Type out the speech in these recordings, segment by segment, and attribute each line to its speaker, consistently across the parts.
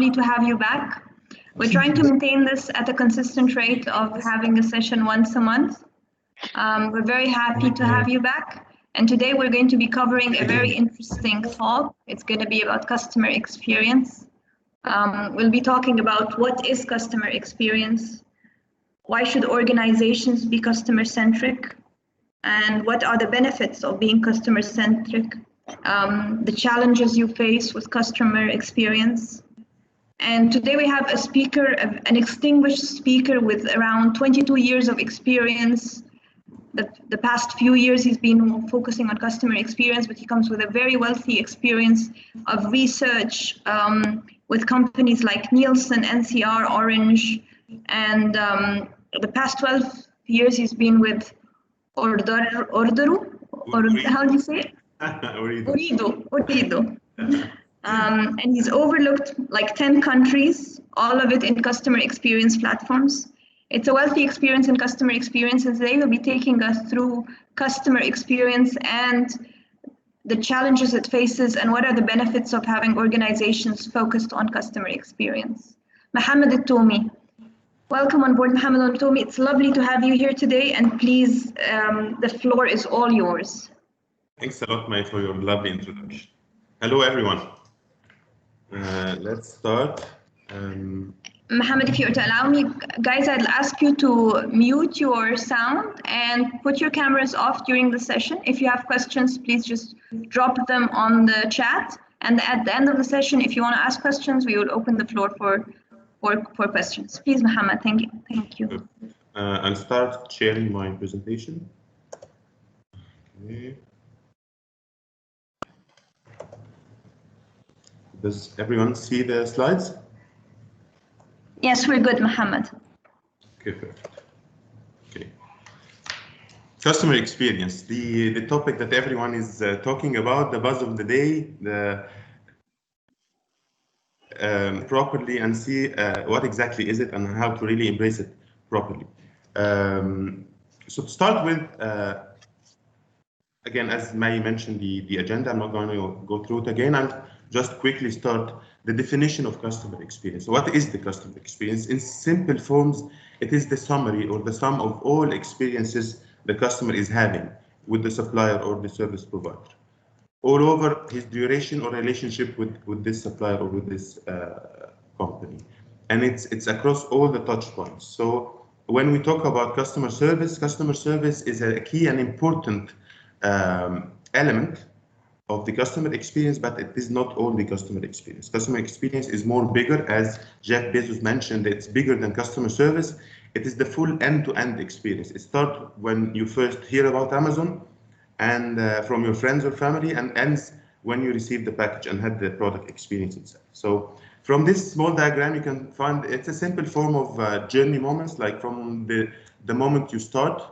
Speaker 1: lovely to have you back. We're trying to maintain this at a consistent rate of having a session once a month. We're very happy to have you back. And today we're going to be covering a very interesting talk. It's going to be about customer experience. We'll be talking about what is customer experience, why should organizations be customer-centric, and what are the benefits of being customer-centric, the challenges you face with customer experience. And today we have a speaker, an distinguished speaker with around 22 years of experience. The past few years he's been focusing on customer experience, but he comes with a very wealthy experience of research with companies like Nielsen, NCR, Orange, and the past 12 years he's been with Orderu, or how do you say it? Orido. And he's overlooked like 10 countries, all of it in customer experience platforms. It's a wealthy experience in customer experience, and today we'll be taking us through customer experience and the challenges it faces and what are the benefits of having organizations focused on customer experience. Mohamed ElToumy. Welcome on board, Mohamed ElToumy. It's lovely to have you here today, and please, the floor is all yours.
Speaker 2: Thanks a lot, May, for your lovely introduction. Hello, everyone. Let's start.
Speaker 1: Mohamed, if you were to allow me, guys, I'd ask you to mute your sound and put your cameras off during the session. If you have questions, please just drop them on the chat. And at the end of the session, if you want to ask questions, we will open the floor for questions. Please, Mohamed, thank you. Thank you.
Speaker 2: I'll start sharing my presentation. Okay. Does everyone see the slides?
Speaker 1: Yes, we're good, Mohamed.
Speaker 2: Okay, perfect. Okay. Customer experience, the topic that everyone is talking about, the buzz of the day, properly and see what exactly is it and how to really embrace it properly. So to start with, again, as May mentioned the agenda, I'm not going to go through it again. I'll just quickly start the definition of customer experience. What is the customer experience? In simple forms, it is the summary or the sum of all experiences the customer is having with the supplier or the service provider, all over his duration or relationship with this supplier or with this company. And it's across all the touch points. So when we talk about customer service is a key and important element of the customer experience, but it is not only customer experience. Customer experience is more bigger, as Jeff Bezos mentioned, it's bigger than customer service. It is the full end-to-end experience. It starts when you first hear about Amazon and from your friends or family, and ends when you receive the package and had the product experience itself. So from this small diagram, you can find it's a simple form of journey moments, like from the moment you start.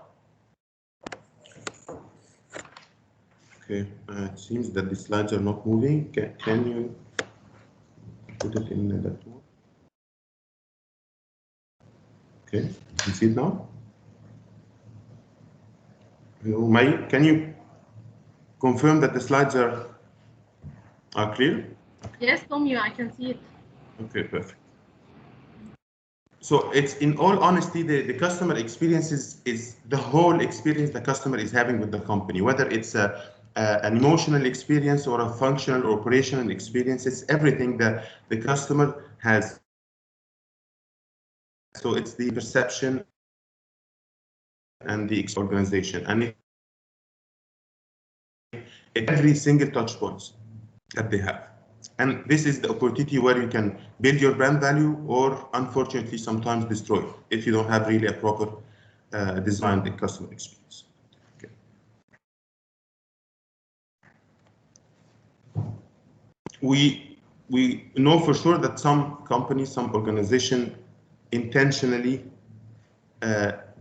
Speaker 2: Okay, it seems that the slides are not moving. Can you put it in that one? Okay, you see it now? May, can you confirm that the slides are clear?
Speaker 3: Yes, Tommy, I can see it.
Speaker 2: Okay, perfect. So it's, in all honesty, the customer experience is the whole experience the customer is having with the company, whether it's an emotional experience or a functional or operational experience. It's everything that the customer has. So it's the perception and the organization, and every single touch points that they have. And this is the opportunity where you can build your brand value, or unfortunately sometimes destroy it if you don't have really a proper designed customer experience. Okay. We know for sure that some companies, some organization intentionally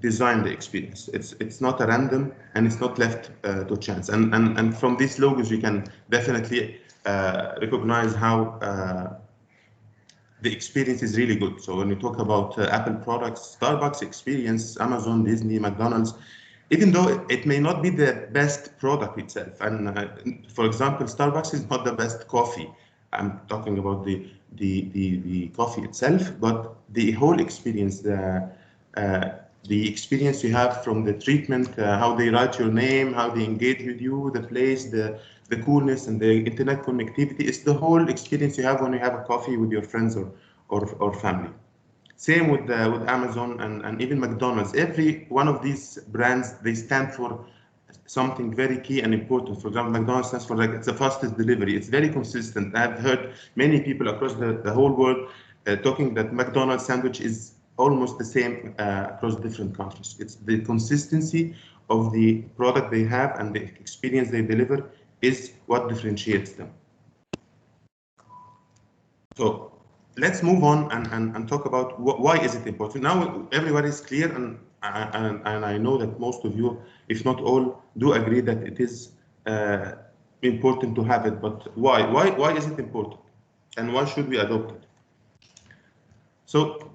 Speaker 2: design the experience. It's not a random, and it's not left to chance. And from these logos, you can definitely recognize how the experience is really good. So when we talk about Apple products, Starbucks experience, Amazon, Disney, McDonald's, even though it may not be the best product itself, and for example, Starbucks is not the best coffee, I'm talking about the coffee itself, but the whole experience, the experience you have from the treatment, how they write your name, how they engage with you, the place, the coolness and the internet connectivity. It's the whole experience you have when you have a coffee with your friends or family. Same with Amazon and even McDonald's. Every one of these brands, they stand for something very key and important. For example, McDonald's stands for, like, it's the fastest delivery. It's very consistent. I've heard many people across the whole world talking that McDonald's sandwich is almost the same across different countries. It's the consistency of the product they have and the experience they deliver is what differentiates them. So let's move on and talk about why is it important. Now everybody is clear, and I know that most of you, if not all, do agree that it is important to have it. But why? Why is it important, and why should we adopt it? So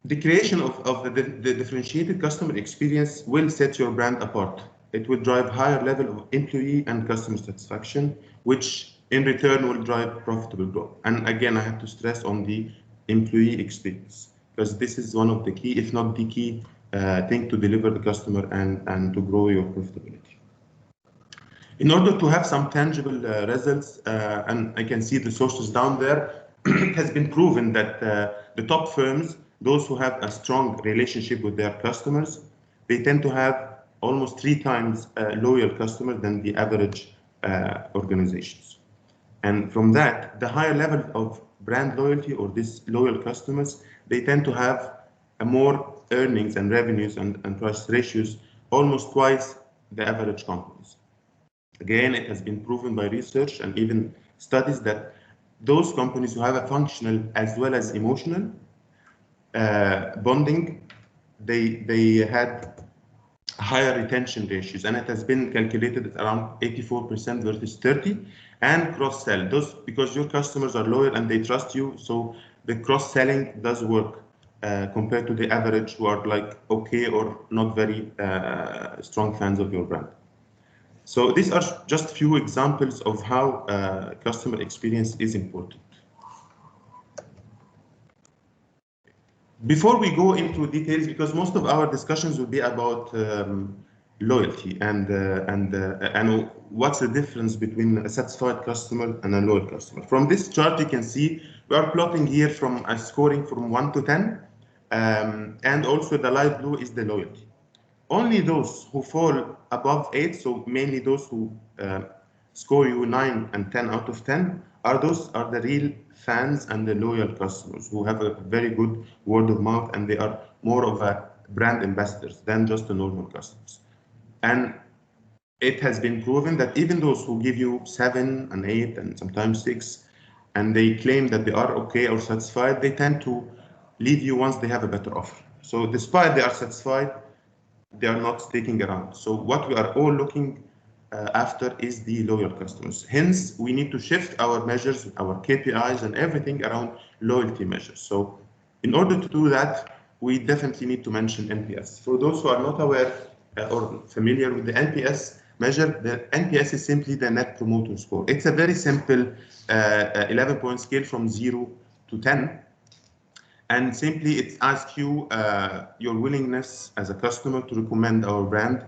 Speaker 2: the creation of the differentiated customer experience will set your brand apart. It will drive higher level of employee and customer satisfaction, which in return will drive profitable growth. And again, I have to stress on the employee experience, because this is one of the key, if not the key thing to deliver the customer and to grow your profitability. In order to have some tangible results, and I can see the sources down there, it has been proven that the top firms, those who have a strong relationship with their customers, they tend to have almost 3 times loyal customers than the average organizations. And from that, the higher level of brand loyalty or these loyal customers, they tend to have a more earnings and revenues and price ratios, almost twice the average companies. Again, it has been proven by research and even studies that those companies who have a functional as well as emotional bonding, they had higher retention ratios, and it has been calculated at around 84% versus 30%. And cross-sell, those, because your customers are loyal and they trust you, so the cross-selling does work compared to the average who are like okay or not very strong fans of your brand. So these are just few examples of how customer experience is important. Before we go into details, because most of our discussions will be about loyalty and what's the difference between a satisfied customer and a loyal customer. From this chart, you can see we are plotting here from a scoring from 1 to 10, and also the light blue is the loyalty. Only those who fall above 8, so mainly those who score you 9 and 10 out of 10, are the real fans and the loyal customers who have a very good word of mouth, and they are more of a brand ambassadors than just the normal customers. And it has been proven that even those who give you 7 and 8 and sometimes 6, and they claim that they are okay or satisfied, they tend to leave you once they have a better offer. So despite they are satisfied, they are not sticking around. So what we are all looking after is the loyal customers. Hence, we need to shift our measures, our KPIs and everything around loyalty measures. So in order to do that, we definitely need to mention NPS. For those who are not aware or familiar with the NPS measure, the NPS is simply the Net Promoter Score. It's a very simple 11-point scale from 0 to 10. And simply it asks you your willingness as a customer to recommend our brand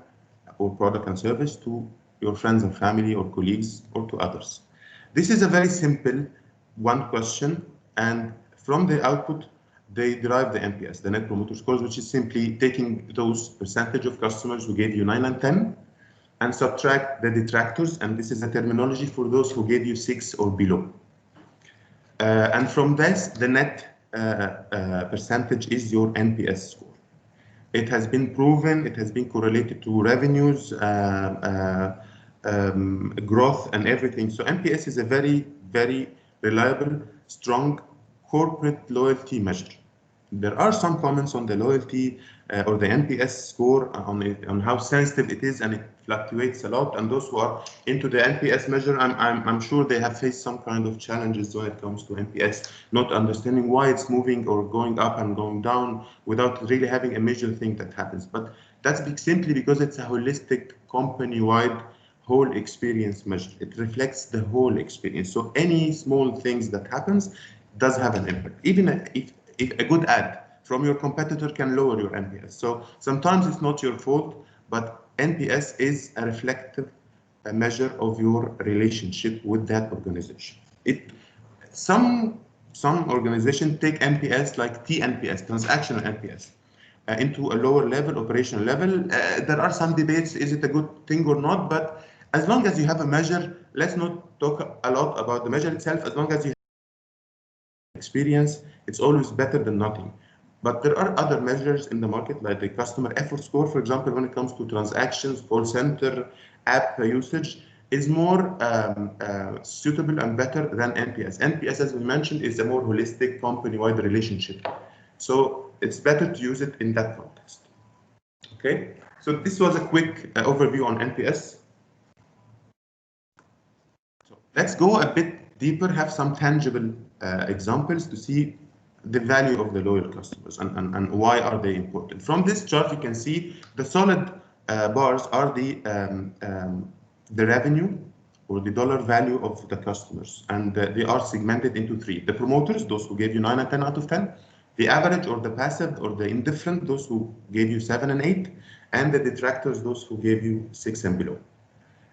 Speaker 2: or product and service to your friends and family or colleagues or to others. This is a very simple one question, and from the output, they derive the NPS, the Net Promoter Scores, which is simply taking those percentage of customers who gave you 9 and 10 and subtract the detractors, and this is a terminology for those who gave you 6 or below. And from this, the net percentage is your NPS score. It has been proven, it has been correlated to revenues, growth and everything. So NPS is a very, very reliable, strong corporate loyalty measure. There are some comments on the loyalty or the NPS score on how sensitive it is, and it fluctuates a lot. And those who are into the NPS measure, I'm sure they have faced some kind of challenges when it comes to NPS, not understanding why it's moving or going up and going down without really having a major thing that happens. But that's simply because it's a holistic company-wide whole experience measure. It reflects the whole experience. So any small things that happens does have an impact. Even if a good ad from your competitor can lower your NPS. So sometimes it's not your fault, but NPS is a reflective measure of your relationship with that organization. Some organizations take NPS like TNPS, transactional NPS, into a lower level, operational level. There are some debates, is it a good thing or not? But as long as you have a measure, let's not talk a lot about the measure itself. As long as you have experience, it's always better than nothing. But there are other measures in the market, like the customer effort score, for example, when it comes to transactions, call center, app usage, is more suitable and better than NPS. NPS, as we mentioned, is a more holistic company-wide relationship. So it's better to use it in that context. Okay, so this was a quick overview on NPS. So let's go a bit deeper, have some tangible examples to see the value of the loyal customers and why are they important. From this chart, you can see the solid bars are the revenue or the dollar value of the customers, and they are segmented into three. The promoters, those who gave you 9 and 10 out of 10, the average or the passive or the indifferent, those who gave you 7 and 8, and the detractors, those who gave you 6 and below.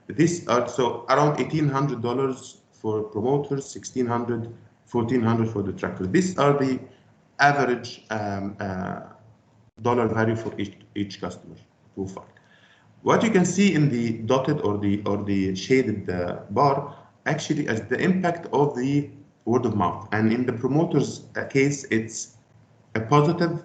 Speaker 2: These are so around $1,800 for promoters, $1,600, $1,400 for detractors. These are the average dollar value for each customer profile. What you can see in the dotted or the shaded bar actually is the impact of the word of mouth. And in the promoter's case, it's a positive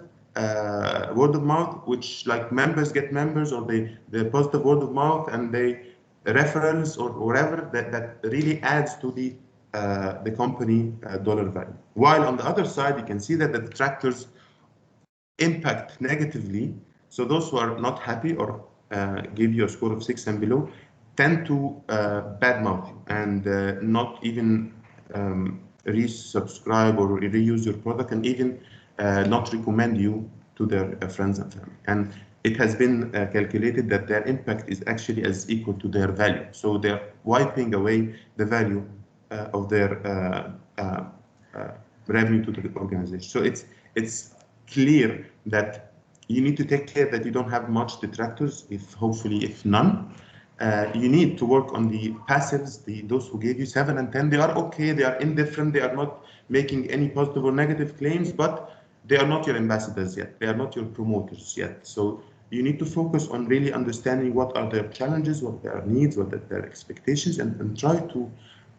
Speaker 2: word of mouth, which like members get members, or the positive word of mouth and the referrals or whatever that really adds to the company dollar value. While on the other side, you can see that the detractors impact negatively. So those who are not happy or give you a score of 6 and below tend to badmouth you and not even resubscribe or reuse your product, and even not recommend you to their friends and family. And it has been calculated that their impact is actually as equal to their value. So they're wiping away the value of their revenue to the organization. So it's clear that you need to take care that you don't have much detractors, if none. You need to work on the passives, those who gave you 7 and 10. They are okay, they are indifferent, they are not making any positive or negative claims, but they are not your ambassadors yet. They are not your promoters yet. So you need to focus on really understanding what are their challenges, what their needs, what are their expectations, and try to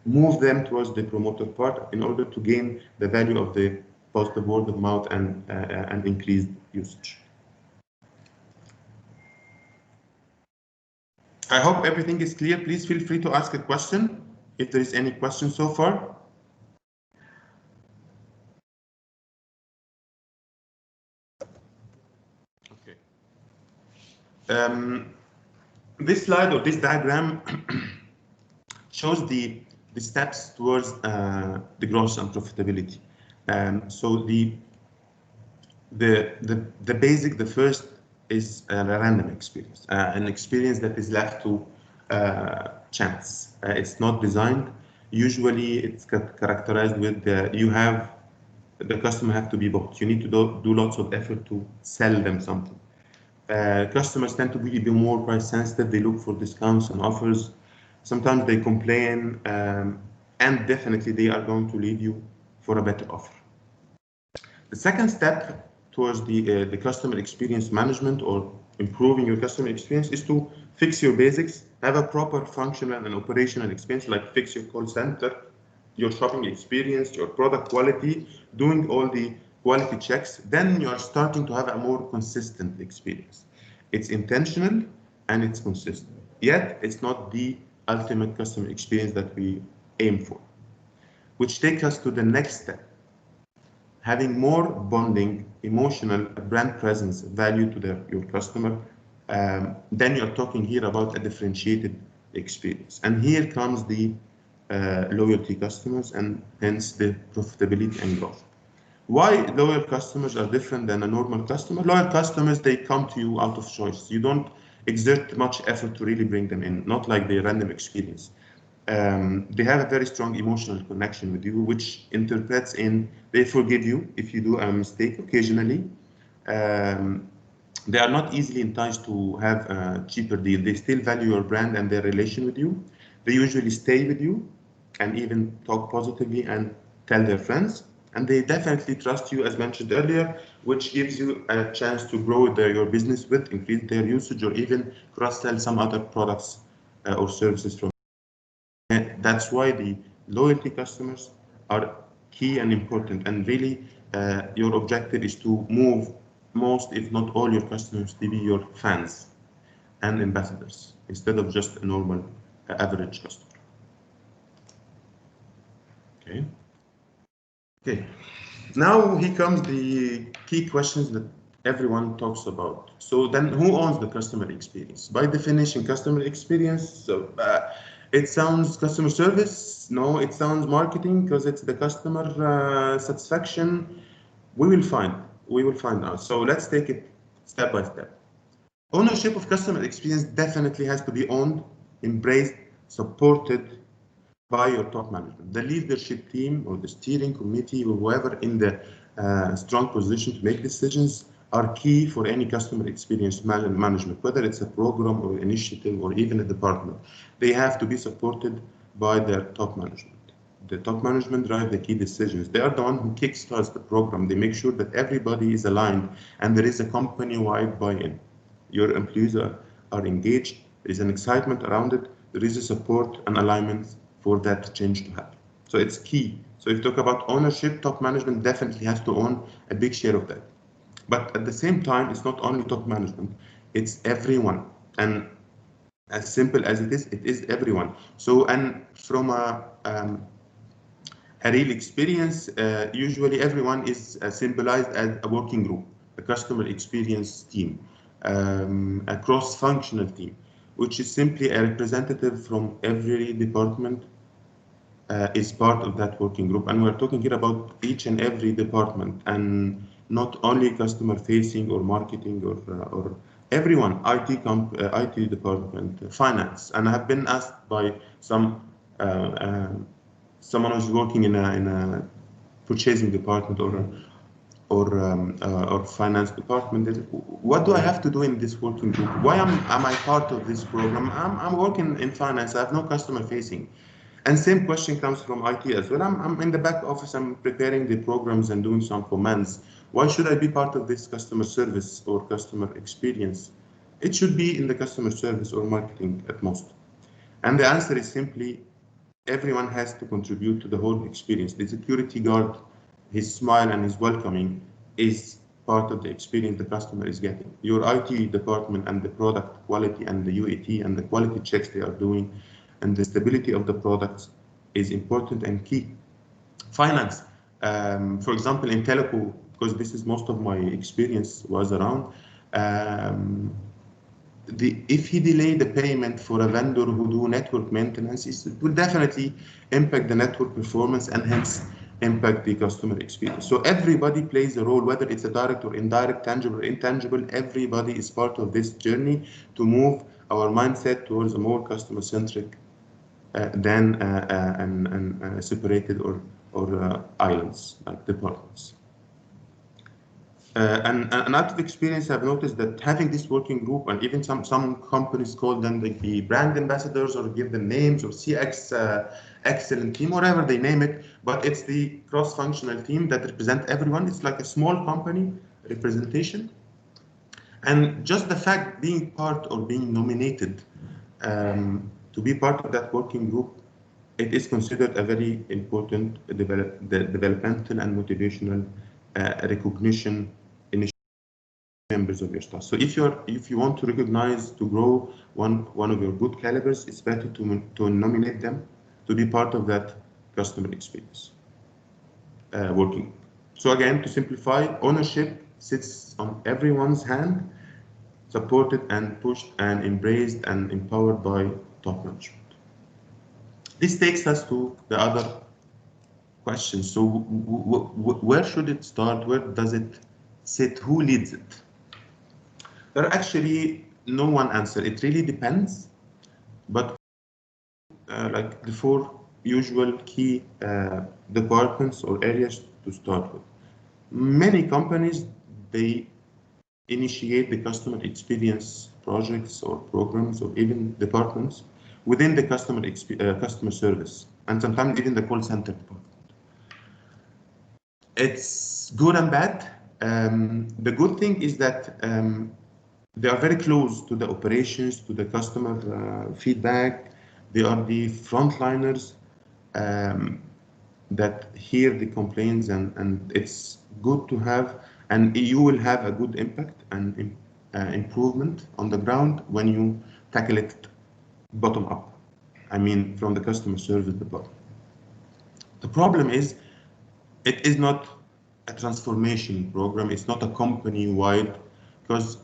Speaker 2: move them towards the promoter part in order to gain the value of the positive word of mouth and increased usage. I hope everything is clear. Please feel free to ask a question if there is any question so far. Okay. This slide or this diagram shows the steps towards the growth and profitability. So the basic, the first is a random experience, an experience that is left to chance. It's not designed. Usually it's characterized with the customer have to be bought. You need to do lots of effort to sell them something. Customers tend to be more price sensitive. They look for discounts and offers. Sometimes they complain, and definitely they are going to leave you for a better offer. The second step towards the customer experience management or improving your customer experience is to fix your basics, have a proper functional and operational experience, like fix your call center, your shopping experience, your product quality, doing all the quality checks. Then you are starting to have a more consistent experience. It's intentional and it's consistent, yet it's not the ultimate customer experience that we aim for, which takes us to the next step. Having more bonding, emotional brand presence, value to your customer, then you're talking here about a differentiated experience. And here comes the loyalty customers and hence the profitability and growth. Why loyal customers are different than a normal customer? Loyal customers, they come to you out of choice. You don't exert much effort to really bring them in, not like the random experience. They have a very strong emotional connection with you, which interprets in they forgive you if you do a mistake occasionally. They are not easily enticed to have a cheaper deal. They still value your brand and their relation with you. They usually stay with you and even talk positively and tell their friends. And they definitely trust you, as mentioned earlier, which gives you a chance to grow your business with, increase their usage, or even cross-sell some other products or services from. And that's why the loyalty customers are key and important. And really, your objective is to move most, if not all, your customers to be your fans and ambassadors instead of just a normal average customer. Okay. Okay. Now here comes the key questions that everyone talks about. So then, who owns the customer experience? By definition, customer experience. So it sounds customer service. No, it sounds marketing because it's the customer satisfaction. We will find. We will find out. So let's take it step by step. Ownership of customer experience definitely has to be owned, embraced, supported by your top management. The leadership team or the steering committee or whoever in the strong position to make decisions are key for any customer experience management, whether it's a program or initiative or even a department. They have to be supported by their top management. The top management drive the key decisions. They are the one who kickstarts the program. They make sure that everybody is aligned and there is a company-wide buy-in. Your employees are engaged. There is an excitement around it. There is a support and alignment for that change to happen. So it's key. So if you talk about ownership, top management definitely has to own a big share of that. But at the same time, it's not only top management, it's everyone. And as simple as it is everyone. So, and from a real experience, usually everyone is symbolized as a working group, a customer experience team, a cross-functional team, which is simply a representative from every department is part of that working group. And we're talking here about each and every department and not only customer facing or marketing or everyone, IT department, finance. And I have been asked by someone who's working in a purchasing department or finance department, what do I have to do in this working group? Why am I part of this program? I'm working in finance. I have no customer facing. And same question comes from IT as well. I'm in the back office. I'm preparing the programs and doing some commands. Why should I be part of this customer service or customer experience? It should be in the customer service or marketing at most. And the answer is simply everyone has to contribute to the whole experience. The security guard, his smile and his welcoming is part of the experience the customer is getting. Your IT department and the product quality and the UAT and the quality checks they are doing and the stability of the products is important and key. Finance, for example, in telco, because this is most of my experience was around, if he delay the payment for a vendor who do network maintenance, it will definitely impact the network performance and hence impact the customer experience. So everybody plays a role, whether it's a direct or indirect, tangible or intangible, everybody is part of this journey to move our mindset towards a more customer-centric than separated or islands, like departments. And out of experience, I've noticed that having this working group, and even some companies call them the brand ambassadors or give them names or CX excellent team, whatever they name it, but it's the cross-functional team that represent everyone. It's like a small company representation. And just the fact being part or being nominated to be part of that working group, it is considered a very important developmental and motivational recognition initiative members of your staff. So if you want to recognize, to grow one of your good calibers, it's better to nominate them to be part of that customer experience working group. So again, to simplify, ownership sits on everyone's hand, supported and pushed and embraced and empowered by top management. This takes us to the other question. So where should it start? Where does it sit? Who leads it? There are actually no one answer. It really depends, but like the 4 usual key departments or areas to start with. Many companies, they initiate the customer experience projects or programs or even departments within the customer service, and sometimes even the call center department. It's good and bad. The good thing is that they are very close to the operations, to the customer feedback. They are the frontliners that hear the complaints, and it's good to have, and you will have a good impact and improvement on the ground when you tackle it bottom up. I mean, from the customer service department. The problem is, it is not a transformation program. It's not a company-wide, because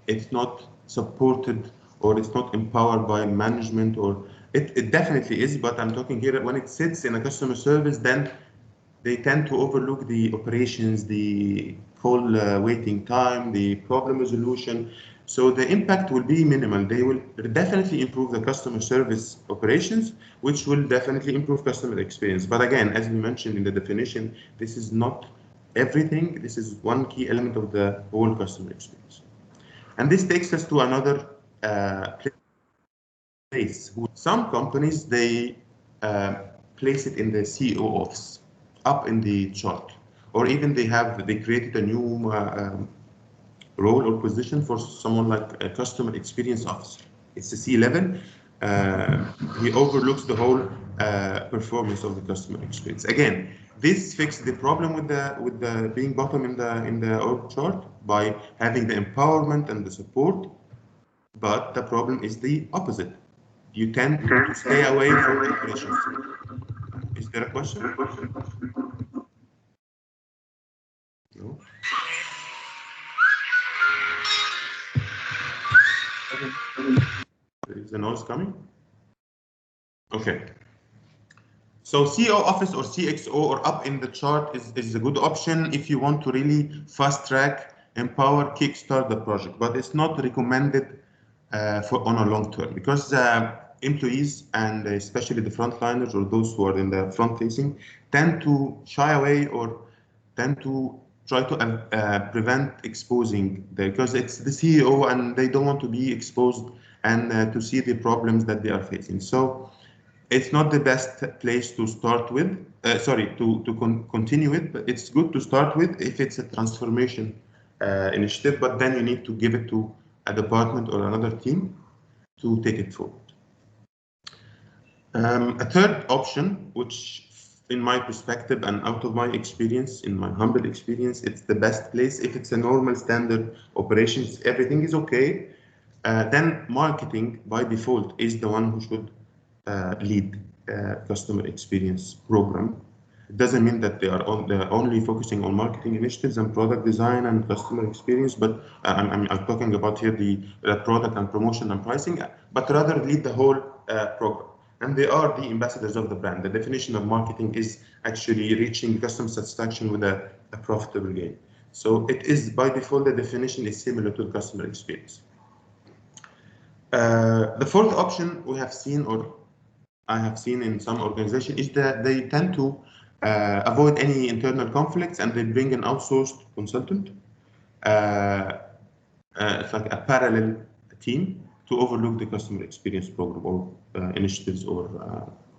Speaker 2: it's not supported or it's not empowered by management, or it definitely is, but I'm talking here when it sits in a customer service, then they tend to overlook the operations, the call waiting time, the problem resolution. So the impact will be minimal. They will definitely improve the customer service operations, which will definitely improve customer experience. But again, as we mentioned in the definition, this is not everything. This is one key element of the whole customer experience. And this takes us to another place. Some companies, they place it in the CEO office, up in the chart, or even they created a new role or position for someone like a customer experience officer. It's a C-level. He overlooks the whole performance of the customer experience. Again, this fixes the problem with the being bottom in the org chart by having the empowerment and the support. But the problem is the opposite. You tend to stay away from the operations. Is there a question? No. Is the noise coming? Okay. So CEO office or CXO or up in the chart is a good option if you want to really fast track, empower, kickstart the project, but it's not recommended on a long term, because employees, and especially the frontliners or those who are in the front facing, tend to shy away or tend to try to prevent exposing because it's the CEO and they don't want to be exposed and to see the problems that they are facing. So it's not the best place to start with, continue with, but it's good to start with if it's a transformation initiative, but then you need to give it to a department or another team to take it forward. A third option, which in my perspective and out of my experience, in my humble experience, it's the best place. If it's a normal standard operations, everything is okay, then marketing by default is the one who should lead customer experience program. It doesn't mean that they're only focusing on marketing initiatives and product design and customer experience, but I'm talking about here the product and promotion and pricing, but rather lead the whole program. And they are the ambassadors of the brand. The definition of marketing is actually reaching customer satisfaction with a profitable gain. So it is by default, the definition is similar to the customer experience. The fourth option we have seen, or I have seen in some organizations, is that they tend to avoid any internal conflicts and they bring an outsourced consultant. It's like a parallel team to overlook the customer experience program or initiatives. Or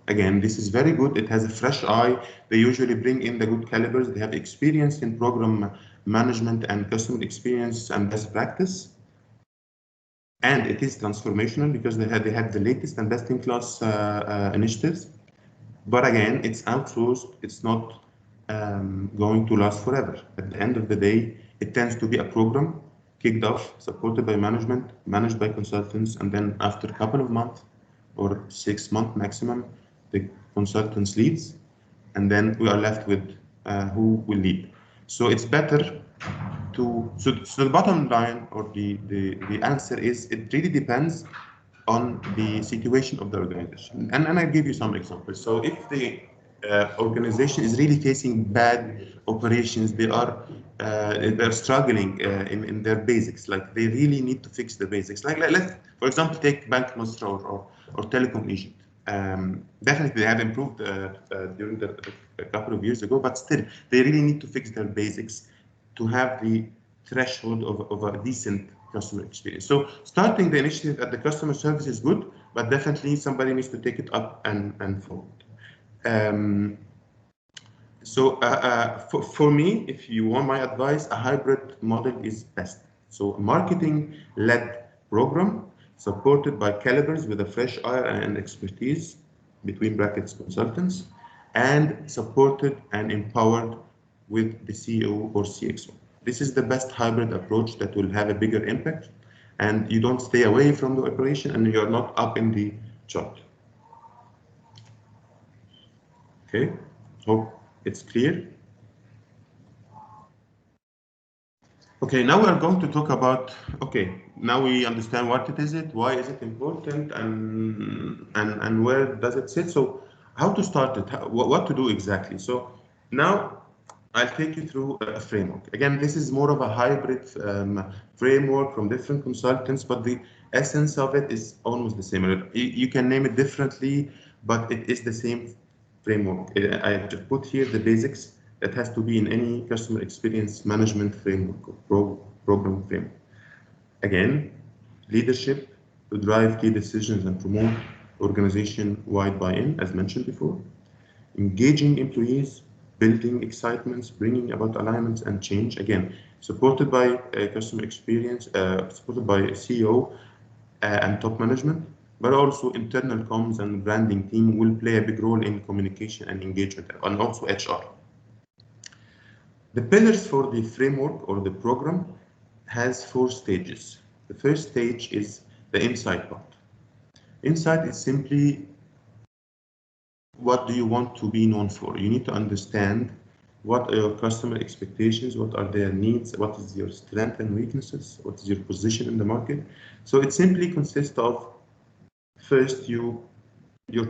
Speaker 2: again, this is very good. It has a fresh eye. They usually bring in the good calibers. They have experience in program management and customer experience and best practice. And it is transformational because they have the latest and best-in-class initiatives. But again, it's outsourced. It's not going to last forever. At the end of the day, it tends to be a program kicked off, supported by management, managed by consultants, and then after a couple of months or 6 months maximum, the consultants leaves, and then we are left with who will lead. So it's better to, so the bottom line or the answer is it really depends on the situation of the organization. And I give you some examples. So if the organization is really facing bad operations. They're struggling in their basics. Like they really need to fix the basics. Like let's, for example, take Bank Masra or Telecom Egypt. Definitely, they have improved during a couple of years ago, but still, they really need to fix their basics to have the threshold of a decent customer experience. So starting the initiative at the customer service is good, but definitely somebody needs to take it up and forward. For me, if you want my advice, a hybrid model is best. So a marketing-led program supported by calibers with a fresh eye and expertise, between brackets consultants, and supported and empowered with the CEO or CXO. This is the best hybrid approach that will have a bigger impact, and you don't stay away from the operation and you're not up in the chart. Okay, hope it's clear. Okay, now we are going to talk about, okay, now we understand what it is, why is it important, and where does it sit. So how to start it, what to do exactly. So now I'll take you through a framework. Again, this is more of a hybrid framework from different consultants, but the essence of it is almost the same. You can name it differently, but it is the same framework. I have just put here the basics that has to be in any customer experience management framework or program framework. Again, leadership to drive key decisions and promote organization-wide buy-in, as mentioned before. Engaging employees, building excitements, bringing about alignments and change. Again, supported by customer experience, supported by CEO and top management, but also internal comms and branding team will play a big role in communication and engagement, and also HR. The pillars for the framework or the program has 4 stages. The first stage is the insight part. Insight is simply, what do you want to be known for? You need to understand what are your customer expectations, what are their needs, what is your strength and weaknesses, what is your position in the market. So it simply consists of, first, your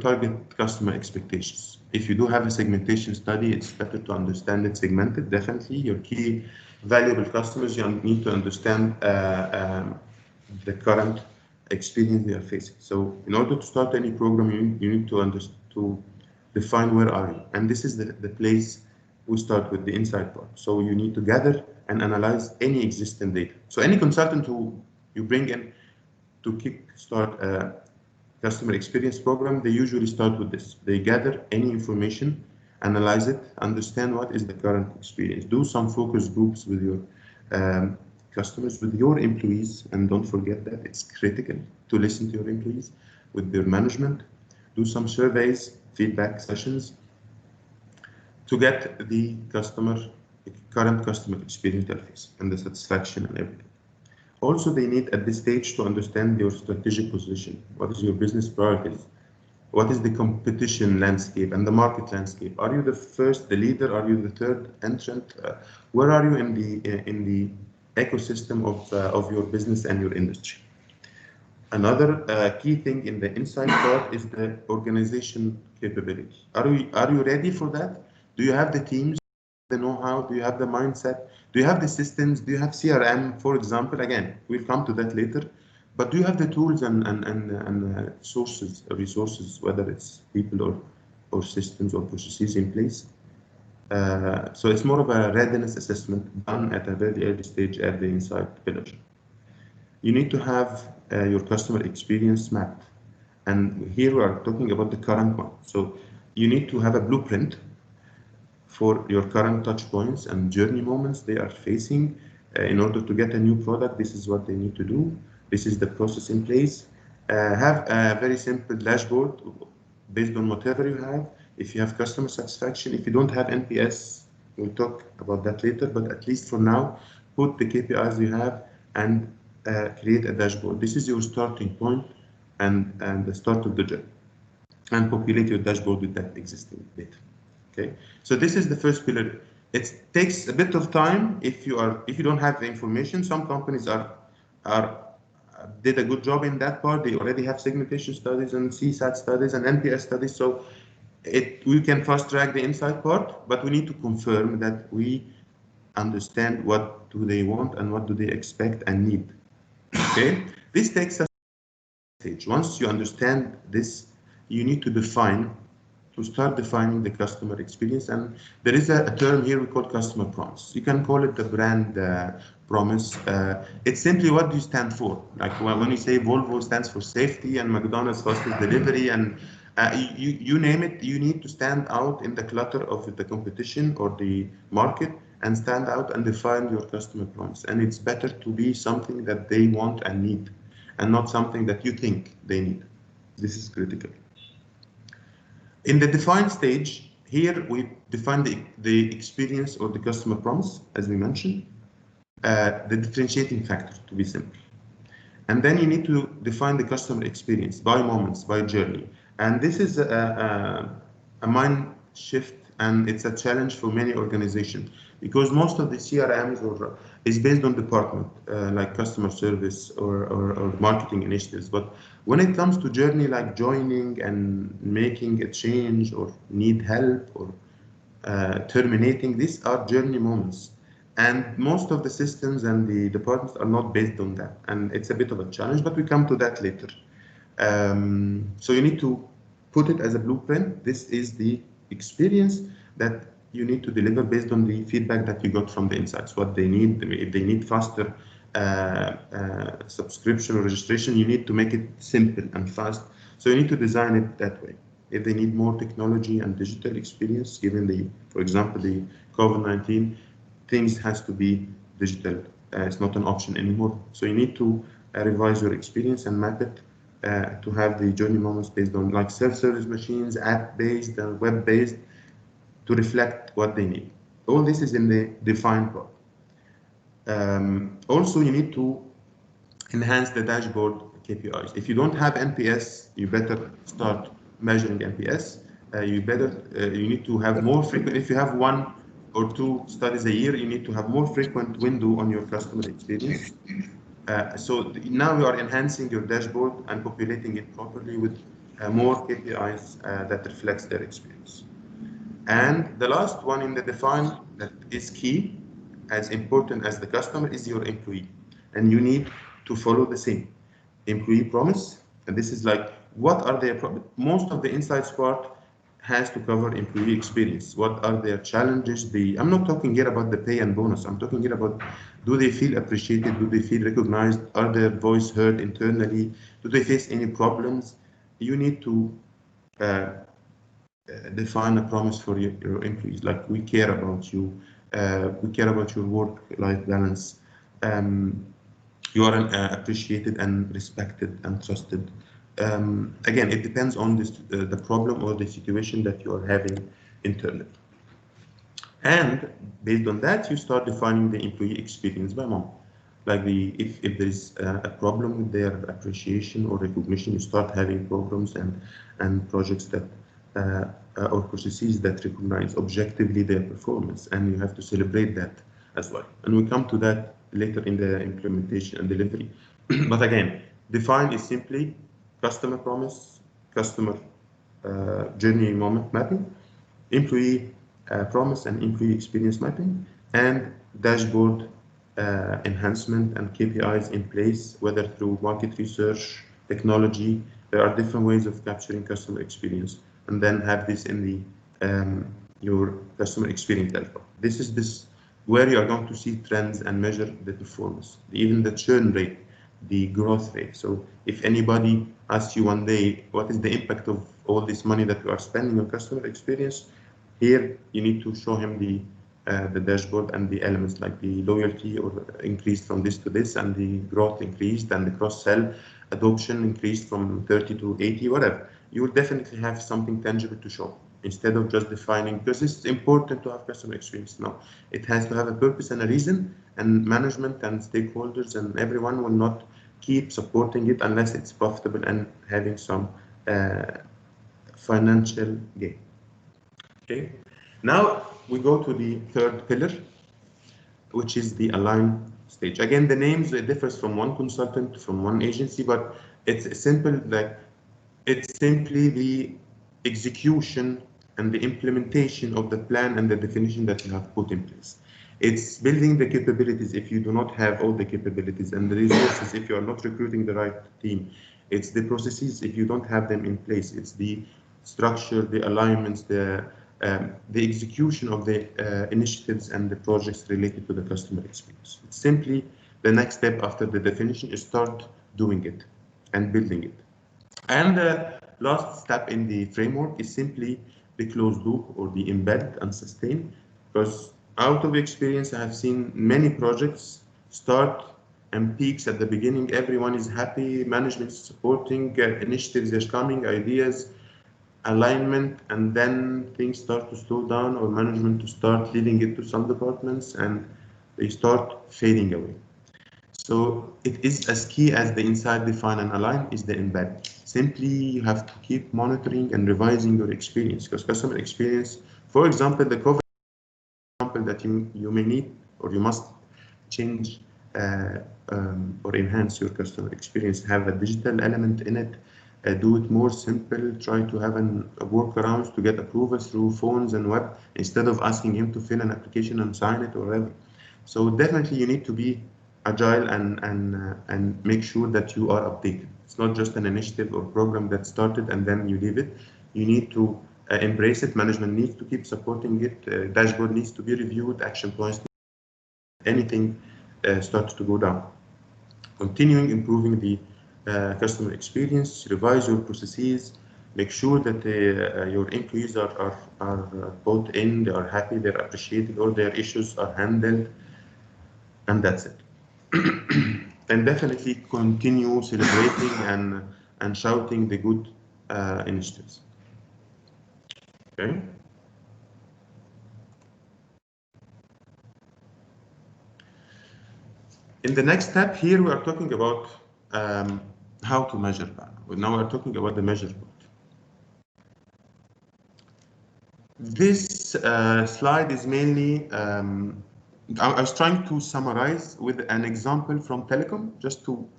Speaker 2: target customer expectations. If you do have a segmentation study, it's better to understand it segmented. Definitely, your key valuable customers, you need to understand the current experience they are facing. So in order to start any program, you need to define where are you. And this is the place we start with the insight part. So you need to gather and analyze any existing data. So any consultant who you bring in to kickstart a customer experience program, they usually start with this. They gather any information, analyze it, understand what is the current experience, do some focus groups with your customers, with your employees, and don't forget that it's critical to listen to your employees, with their management, do some surveys, feedback sessions to get the current customer experience interface and the satisfaction and everything. Also, they need at this stage to understand your strategic position. What is your business priorities? What is the competition landscape and the market landscape? Are you the first, the leader? Are you the third entrant? Where are you in the ecosystem of your business and your industry? Another key thing in the insight part is the organization capability. Are you ready for that? Do you have the teams, the know-how? Do you have the mindset? Do you have the systems? Do you have CRM, for example? Again, we'll come to that later. But do you have the tools and resources, whether it's people or systems or processes in place? So it's more of a readiness assessment done at a very early stage at the insight pillar. You need to have your customer experience mapped. And here we are talking about the current one. So you need to have a blueprint for your current touch points and journey moments they are facing. In order to get a new product, this is what they need to do. This is the process in place. Have a very simple dashboard based on whatever you have. If you have customer satisfaction, if you don't have NPS, we'll talk about that later, but at least for now, put the KPIs you have and create a dashboard. This is your starting point and the start of the journey. And populate your dashboard with that existing data. Okay, so this is the first pillar. It takes a bit of time if you don't have the information. Some companies did a good job in that part. They already have segmentation studies and CSAT studies and NPS studies. So We can fast track the insight part, but we need to confirm that we understand what do they want and what do they expect and need. Okay, this takes us to the stage. Once you understand this, you need to start defining the customer experience, and there is a term here we call customer promise. You can call it the brand promise. It's simply what do you stand for. Like when you say Volvo stands for safety and McDonald's fastest delivery, and you name it, you need to stand out in the clutter of the competition or the market and stand out and define your customer promise. And it's better to be something that they want and need, and not something that you think they need. This is critical. In the define stage, here we define the experience or the customer promise, as we mentioned, the differentiating factor, to be simple. And then you need to define the customer experience by moments, by journey. And this is a mind shift, and it's a challenge for many organizations, because most of the CRMs is based on department, like customer service or marketing initiatives. But when it comes to journey like joining and making a change or need help or terminating, these are journey moments. And most of the systems and the departments are not based on that. And it's a bit of a challenge, but we come to that later. So you need to put it as a blueprint. This is the experience that you need to deliver based on the feedback that you got from the insights, what they need. If they need faster subscription or registration, you need to make it simple and fast. So you need to design it that way. If they need more technology and digital experience, given for example, the COVID-19, things has to be digital. It's not an option anymore. So you need to revise your experience and map it to have the journey moments based on like self-service machines, app-based and web-based, to reflect what they need. All this is in the define part. Also, you need to enhance the dashboard KPIs. If you don't have NPS, you better start measuring NPS. You need to have more frequent. If you have 1 or 2 studies a year, you need to have more frequent window on your customer experience. So now you are enhancing your dashboard and populating it properly with more KPIs that reflects their experience. And the last one in the define that is key, as important as the customer, is your employee. And you need to follow the same employee promise. And this is like, what are their problems? Most of the insights part has to cover employee experience. What are their challenges? I'm not talking here about the pay and bonus. I'm talking here about, do they feel appreciated? Do they feel recognized? Are their voice heard internally? Do they face any problems? You need to define a promise for your employees, like we care about you, we care about your work-life balance, you are appreciated and respected and trusted. Again, it depends on the problem or the situation that you are having internally. And based on that, you start defining the employee experience by month. Like if there is a problem with their appreciation or recognition, you start having programs and projects that or processes that recognize objectively their performance, and you have to celebrate that as well. And we come to that later in the implementation and delivery. But again, define is simply customer promise, customer journey moment mapping, employee promise and employee experience mapping, and dashboard enhancement and KPIs in place, whether through market research, technology. There are different ways of capturing customer experience, and then have this in the your customer experience dashboard. This is where you are going to see trends and measure the performance, even the churn rate, the growth rate. So if anybody asks you one day, what is the impact of all this money that you are spending on customer experience? Here you need to show him the dashboard and the elements like the loyalty or increased from this to this, and the growth increased, and the cross-sell adoption increased from 30 to 80, whatever. You will definitely have something tangible to show, instead of just defining, because it's important to have customer experience. No, it has to have a purpose and a reason, and management and stakeholders and everyone will not keep supporting it unless it's profitable and having some financial gain. Okay, now we go to the third pillar, which is the align stage. Again, the names, it differs from one consultant, from one agency, but it's simple, like it's simply the execution and the implementation of the plan and the definition that you have put in place. It's building the capabilities if you do not have all the capabilities, and the resources if you are not recruiting the right team. It's the processes if you don't have them in place. It's the structure, the alignments, the execution of the initiatives and the projects related to the customer experience. It's simply the next step after the definition is start doing it and building it. And the last step in the framework is simply the closed loop or the embed and sustain, because out of experience, I have seen many projects start and peaks at the beginning. Everyone is happy, management is supporting, initiatives are coming, ideas, alignment, and then things start to slow down or management to start leaving it to some departments and they start fading away. So it is as key as the inside, define, and align is the embed. Simply, you have to keep monitoring and revising your experience, because customer experience, for example, the COVID example that you may need or you must change or enhance your customer experience, have a digital element in it, do it more simple, try to have a workarounds to get approval through phones and web instead of asking him to fill an application and sign it or whatever. So definitely you need to be agile and make sure that you are updated. It's not just an initiative or program that started and then you leave it. You need to embrace it. Management needs to keep supporting it. Dashboard needs to be reviewed. Action points. Anything starts to go down. Continuing improving the customer experience. Revise your processes. Make sure that your employees are bought in. They are happy. They're appreciated. All their issues are handled. And that's it. And definitely continue celebrating and shouting the good initiatives. Okay. In the next step here, we are talking about how to measure that. Now we are talking about the measurement. This slide is mainly I was trying to summarize with an example from telecom, just to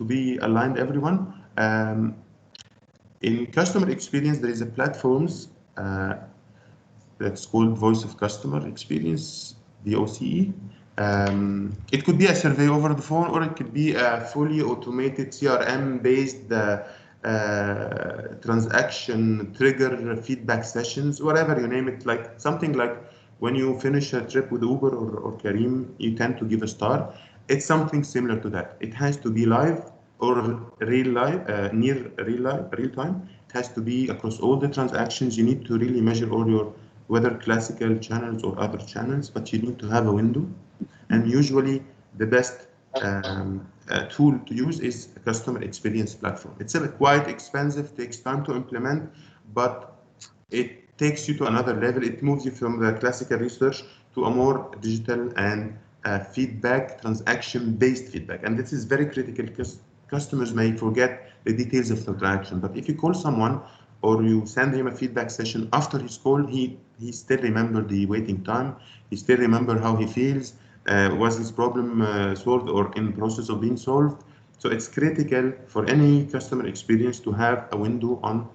Speaker 2: be aligned, everyone. In customer experience, there is a platforms that's called Voice of Customer Experience, VOCE. It could be a survey over the phone, or it could be a fully automated CRM-based transaction trigger feedback sessions, whatever you name it, like something like when you finish a trip with Uber or Kareem, you tend to give a star. It's something similar to that. It has to be live or real live, near real time. It has to be across all the transactions. You need to really measure all your, whether classical channels or other channels, but you need to have a window. And usually the best tool to use is a customer experience platform. It's quite expensive, takes time to implement, but it takes you to another level. It moves you from the classical research to a more digital and feedback, transaction-based feedback. And this is very critical because customers may forget the details of the transaction. But if you call someone or you send him a feedback session after his call, he still remember the waiting time. He still remember how he feels. Was his problem solved or in the process of being solved? So it's critical for any customer experience to have a window on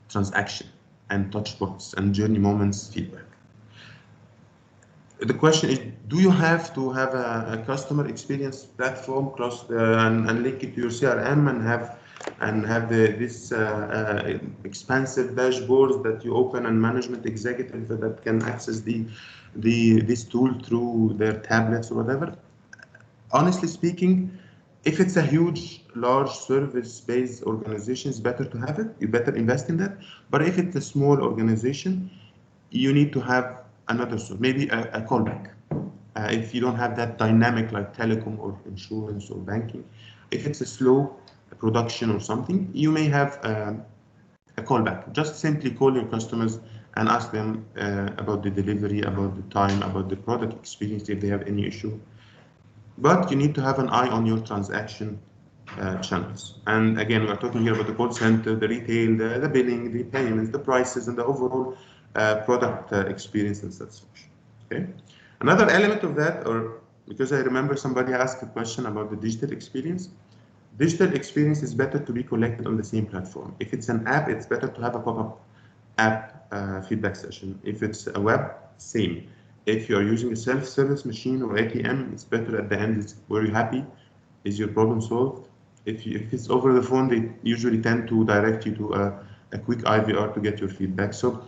Speaker 2: transaction and touch points and journey moments feedback. The question is, do you have to have a customer experience platform and link it to your CRM and have this expansive dashboards that you open and management executive that can access this tool through their tablets or whatever? Honestly speaking, if it's a huge, large service-based organization, it's better to have it. You better invest in that. But if it's a small organization, you need to have another source, maybe a callback. If you don't have that dynamic like telecom or insurance or banking, if it's a slow production or something, you may have a callback. Just simply call your customers and ask them about the delivery, about the time, about the product experience if they have any issue. But you need to have an eye on your transaction channels. And again, we're talking here about the call center, the retail, the billing, the payments, the prices, and the overall product experience and such. Okay. Another element of that, or because I remember somebody asked a question about the digital experience. Digital experience is better to be collected on the same platform. If it's an app, it's better to have a pop-up app feedback session. If it's a web, same. If you are using a self-service machine or ATM, it's better at the end. It's, were you happy? Is your problem solved? If it's over the phone, they usually tend to direct you to a quick IVR to get your feedback. So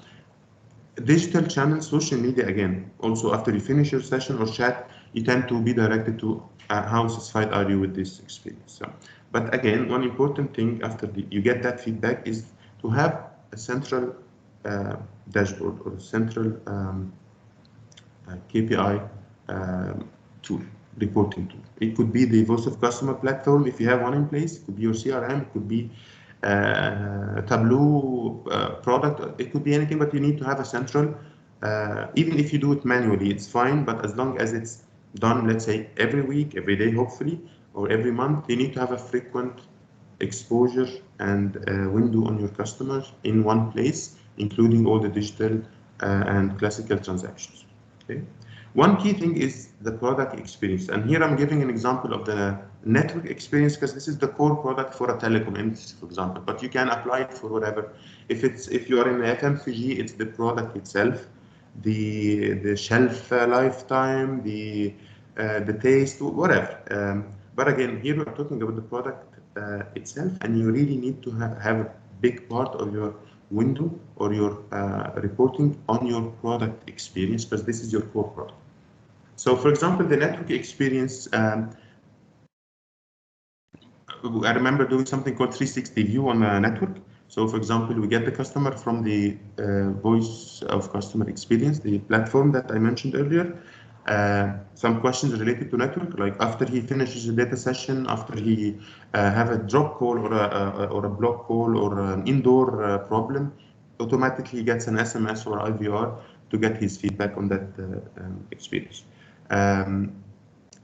Speaker 2: digital channels, social media, again, also after you finish your session or chat, you tend to be directed to how satisfied are you with this experience. So, but again, one important thing after you get that feedback is to have a central dashboard or a central KPI tool, reporting tool. It could be the voice of customer platform if you have one in place. It could be your CRM. It could be Tableau product. It could be anything, but you need to have a central. Even if you do it manually, it's fine. But as long as it's done, let's say every week, every day, hopefully, or every month, you need to have a frequent exposure and window on your customers in one place, including all the digital and classical transactions. Okay. One key thing is the product experience, and here I'm giving an example of the network experience because this is the core product for a telecom industry, for example. But you can apply it for whatever. If you are in the FMCG, it's the product itself, the shelf lifetime, the taste, whatever. But again, here we're talking about the product itself, and you really need to have a big part of your window or your reporting on your product experience because this is your core product. So, for example, the network experience, I remember doing something called 360 view on a network. So, for example, we get the customer from the voice of customer experience, the platform that I mentioned earlier. Some questions related to network, like after he finishes a data session, after he have a drop call or a block call or an indoor problem, automatically he gets an SMS or IVR to get his feedback on that experience.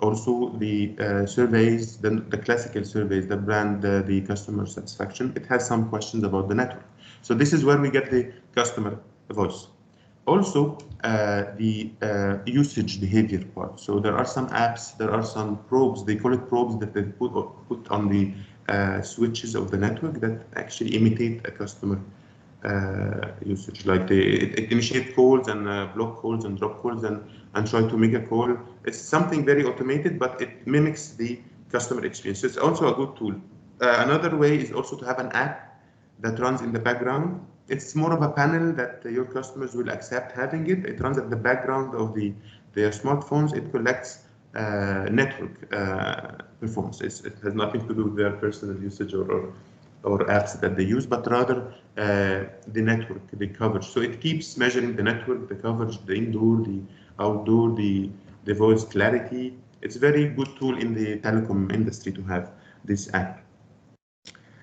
Speaker 2: Also, the surveys, the classical surveys, the brand, the customer satisfaction, it has some questions about the network. So this is where we get the customer voice. Also, the usage behavior part. So there are some apps, there are some probes, they call it probes that they put on the switches of the network that actually imitate a customer usage. Like it initiate calls and block calls and drop calls and try to make a call. It's something very automated, but it mimics the customer experience. So it's also a good tool. Another way is also to have an app that runs in the background. It's more of a panel that your customers will accept having it. It runs at the background of their smartphones. It collects network performance. It has nothing to do with their personal usage or apps that they use, but rather the network, the coverage. So it keeps measuring the network, the coverage, the indoor, the outdoor, the voice clarity. It's a very good tool in the telecom industry to have this app.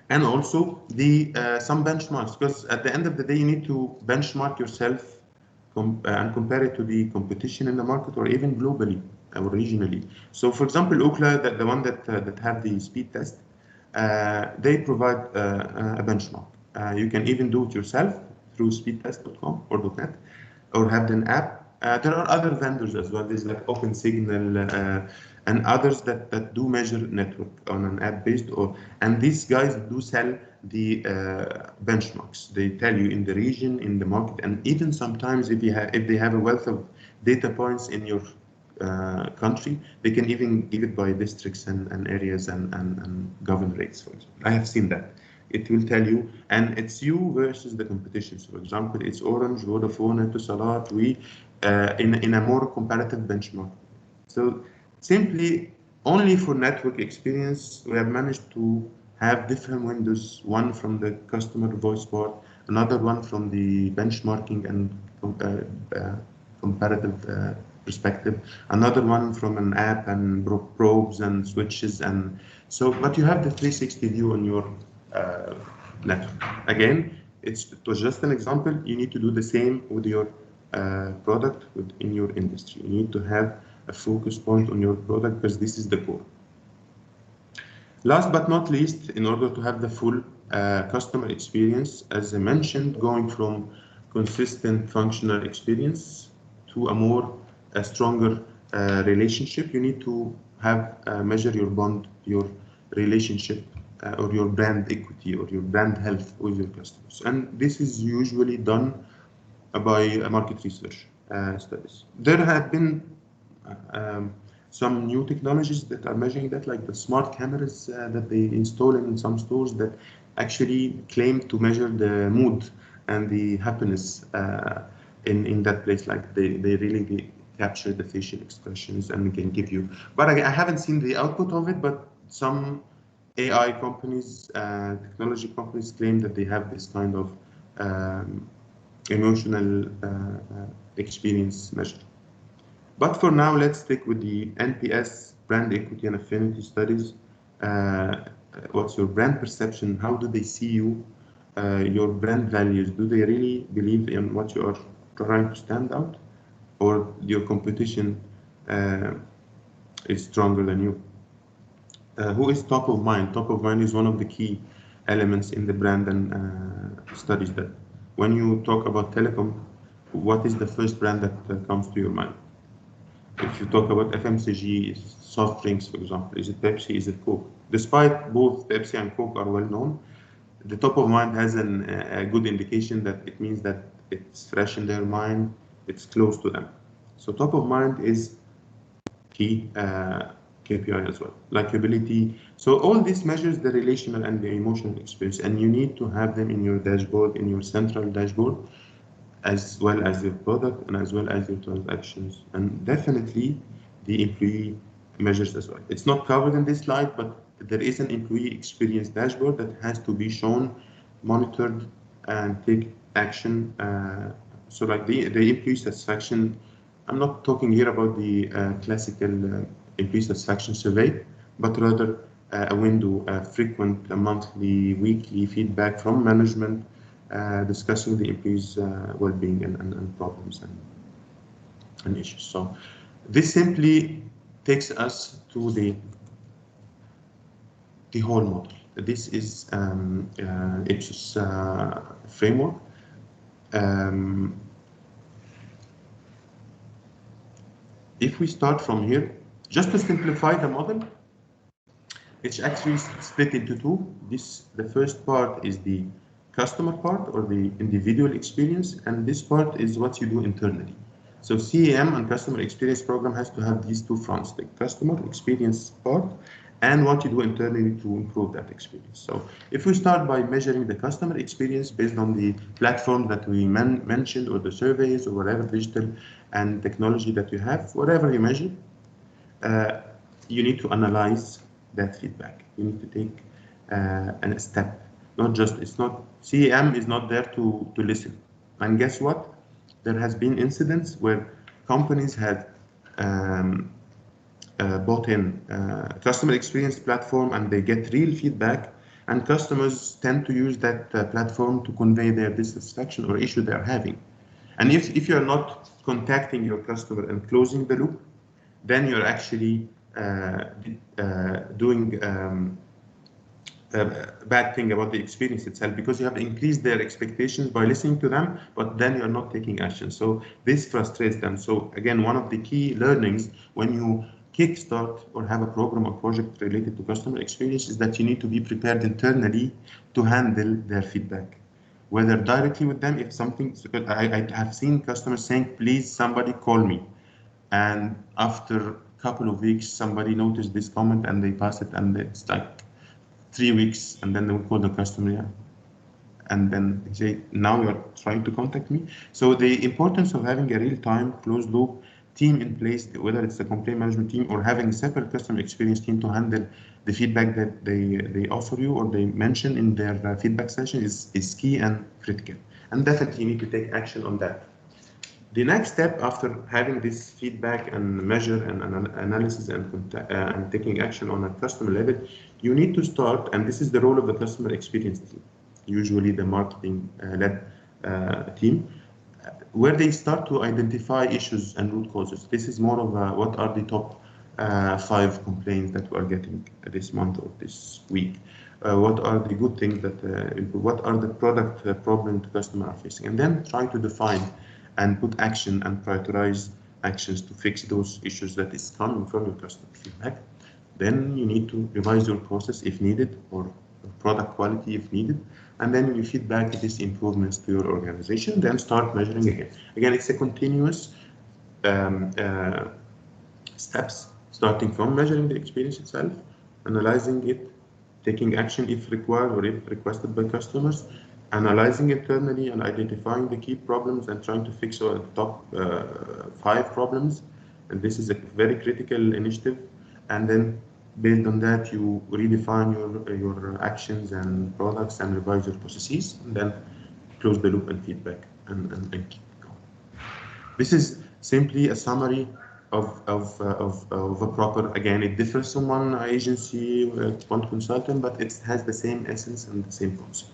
Speaker 2: And also the some benchmarks, because at the end of the day, you need to benchmark yourself and compare it to the competition in the market or even globally or regionally. So for example, Ookla, the one that have the speed test, they provide a benchmark. You can even do it yourself through speedtest.com or .net or have an app. There are other vendors as well. There's like OpenSignal and others that do measure network on an app-based. And these guys do sell the benchmarks. They tell you in the region, in the market, and even sometimes if they have a wealth of data points in your country, they can even give it by districts and areas and govern rates, for example. I have seen that. It will tell you, and it's you versus the competition. So for example, it's Orange, Vodafone, Etisalat, we in a more comparative benchmark. So simply, only for network experience, we have managed to have different windows, one from the customer voice part, another one from the benchmarking and comparative perspective, another one from an app and probes and switches, and so, but you have the 360 view on your network. Again, it was just an example. You need to do the same with your product within your industry. You need to have a focus point on your product because this is the core. Last but not least, in order to have the full customer experience, as I mentioned, going from consistent functional experience to a stronger relationship, you need to have measure your bond, your relationship, or your brand equity or your brand health with your customers. And this is usually done by market research studies. There have been some new technologies that are measuring that, like the smart cameras that they install in some stores that actually claim to measure the mood and the happiness in that place. Like they really capture the facial expressions and can give you. But I haven't seen the output of it, but some AI companies, technology companies claim that they have this kind of emotional experience measure. But for now, let's stick with the NPS, brand equity and affinity studies. What's your brand perception? How do they see you? Your brand values, do they really believe in what you are trying to stand out? Or your competition is stronger than you? Who is top of mind? Top of mind is one of the key elements in the brand and studies. That when you talk about telecom, what is the first brand that comes to your mind? If you talk about FMCG, soft drinks, for example, is it Pepsi, is it Coke? Despite both Pepsi and Coke are well known, the top of mind has a good indication that it means that it's fresh in their mind, it's close to them. So top of mind is key KPI as well, likability. So all this measures the relational and the emotional experience, and you need to have them in your dashboard, in your central dashboard, as well as your product and as well as your transactions, and definitely the employee measures as well. It's not covered in this slide, but there is an employee experience dashboard that has to be shown, monitored, and take action. So like the employee satisfaction, I'm not talking here about the classical employee satisfaction survey, but rather a window, frequent, monthly, weekly feedback from management, discussing the employees' well-being and problems and issues. So this simply takes us to the whole model. This is Ipsos framework. If we start from here, just to simplify the model, it's actually split into two. The first part is the customer part or the individual experience, and this part is what you do internally. So CEM and customer experience program has to have these two fronts, the customer experience part and what you do internally to improve that experience. So if we start by measuring the customer experience based on the platform that we mentioned, or the surveys, or whatever digital and technology that you have, whatever you measure, you need to analyze that feedback. You need to take a step. Not just, it's not, CEM is not there to listen. And guess what? There has been incidents where companies had bought in customer experience platform and they get real feedback, and customers tend to use that platform to convey their dissatisfaction or issue they're having. And if you're not contacting your customer and closing the loop, then you're actually doing a bad thing about the experience itself, because you have increased their expectations by listening to them, but then you're not taking action. So this frustrates them. So again, one of the key learnings when you kickstart or have a program or project related to customer experience is that you need to be prepared internally to handle their feedback, whether directly with them, if something, I have seen customers saying, please somebody call me. And after a couple of weeks, somebody noticed this comment and they pass it, and it's like 3 weeks, and then they will call the customer, yeah. And then they say, now you're trying to contact me. So the importance of having a real-time closed loop team in place, whether it's the complaint management team or having a separate customer experience team to handle the feedback that they offer you or they mention in their feedback session is key and critical. And definitely you need to take action on that. The next step after having this feedback and measure and analysis and taking action on a customer level, you need to start, and this is the role of the customer experience team, usually the marketing led team, where they start to identify issues and root causes. This is more of what are the top 5 complaints that we are getting this month or this week. What are the good things that improve? What are the product problems the customer are facing? And then try to define and put action and prioritize actions to fix those issues that is coming from your customer feedback. Then you need to revise your process if needed, or product quality if needed, and then you feed back these improvements to your organization, then start measuring again. Again, it's a continuous steps, starting from measuring the experience itself, analyzing it, taking action if required or if requested by customers, analyzing internally and identifying the key problems and trying to fix the top 5 problems. And this is a very critical initiative. And then based on that, you redefine your actions and products and revise your processes, and then close the loop and feedback and keep going. This is simply a summary of a proper, again, it differs from one agency, one consultant, but it has the same essence and the same concept.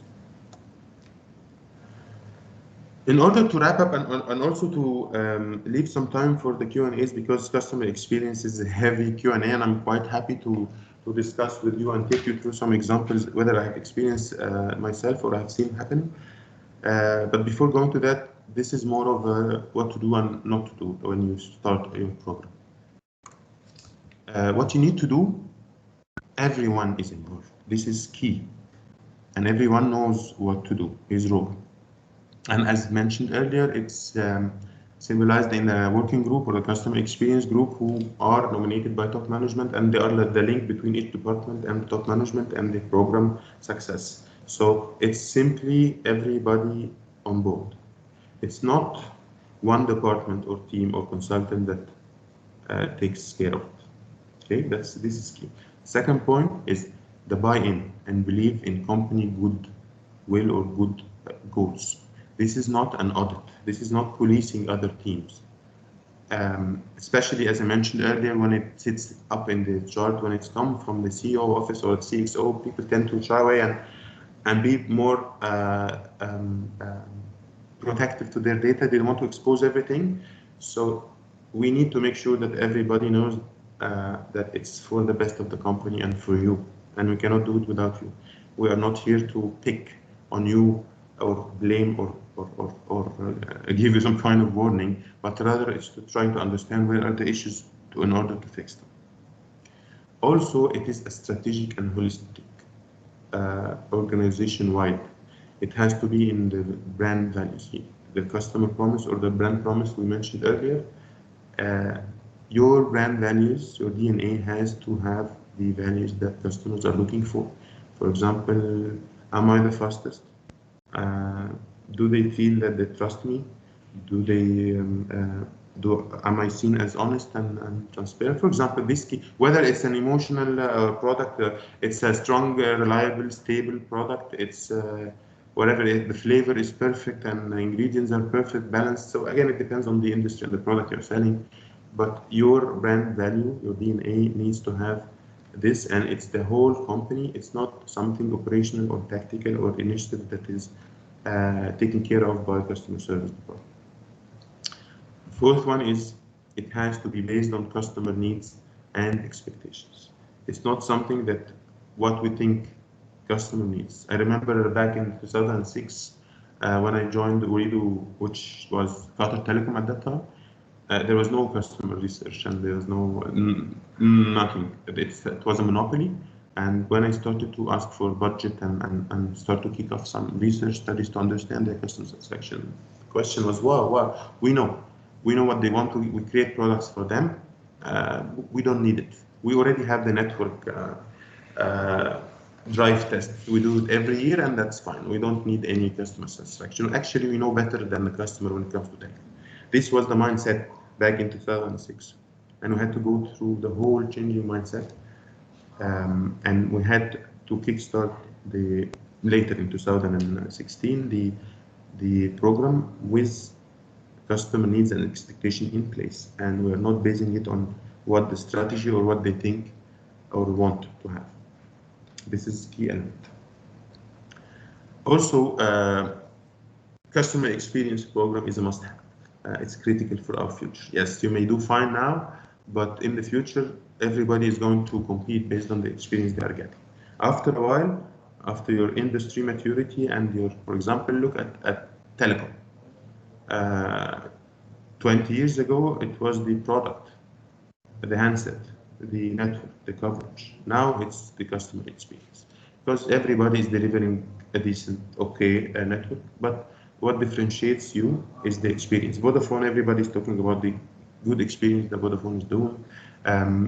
Speaker 2: In order to wrap up and also to leave some time for the Q&As, because customer experience is a heavy Q&A, and I'm quite happy to discuss with you and take you through some examples, whether I have experienced myself or I have seen happening. But before going to that, this is more of a what to do and not to do when you start your program. What you need to do, everyone is involved. This is key. And everyone knows what to do, his role. And as mentioned earlier, it's symbolized in a working group or a customer experience group who are nominated by top management, and they are the link between each department and top management and the program success. So it's simply everybody on board. It's not one department or team or consultant that takes care of it. Okay, this is key. Second point is the buy-in and believe in company good will or good goals. This is not an audit. This is not policing other teams. Especially as I mentioned earlier, when it sits up in the chart, when it's come from the CEO office or the CXO, people tend to shy away and be more protective to their data. They don't want to expose everything. So we need to make sure that everybody knows that it's for the best of the company and for you. And we cannot do it without you. We are not here to pick on you or blame or give you some kind of warning, but rather it's to try to understand where are the issues in order to fix them. Also, it is a strategic and holistic organization-wide. It has to be in the brand values, the customer promise or the brand promise we mentioned earlier. Your brand values, your DNA has to have the values that customers are looking for. For example, am I the fastest? Do they feel that they trust me? Do they am I seen as honest and transparent? For example, this key, whether it's an emotional product, it's a strong, reliable, stable product. It's whatever the flavor is perfect and the ingredients are perfect, balanced. So again, it depends on the industry and the product you're selling. But your brand value, your DNA needs to have this, and it's the whole company. It's not something operational or tactical or initiative that is taken care of by customer service department. Fourth one is it has to be based on customer needs and expectations. It's not something that what we think customer needs. I remember back in 2006 when I joined Ooredoo, which was Qatar Telecom at that time. There was no customer research and there was nothing. It was a monopoly. And when I started to ask for budget and start to kick off some research studies to understand their customer satisfaction, the question was, wow, we know what they want. We create products for them. We don't need it. We already have the network drive test. We do it every year, and that's fine. We don't need any customer satisfaction. Actually, we know better than the customer when it comes to tech. This was the mindset back in 2006, and we had to go through the whole changing mindset. And we had to kickstart later in 2016 the program with customer needs and expectation in place, and we are not basing it on what the strategy or what they think or want to have. This is key element. Also, customer experience program is a must-have. It's critical for our future. Yes, you may do fine now, but in the future, everybody is going to compete based on the experience they are getting. After a while, after your industry maturity and your, for example, look at telecom. 20 years ago, it was the product, the handset, the network, the coverage. Now it's the customer experience. because everybody is delivering a decent, okay network. But what differentiates you is the experience. Vodafone, everybody is talking about the good experience that Vodafone is doing.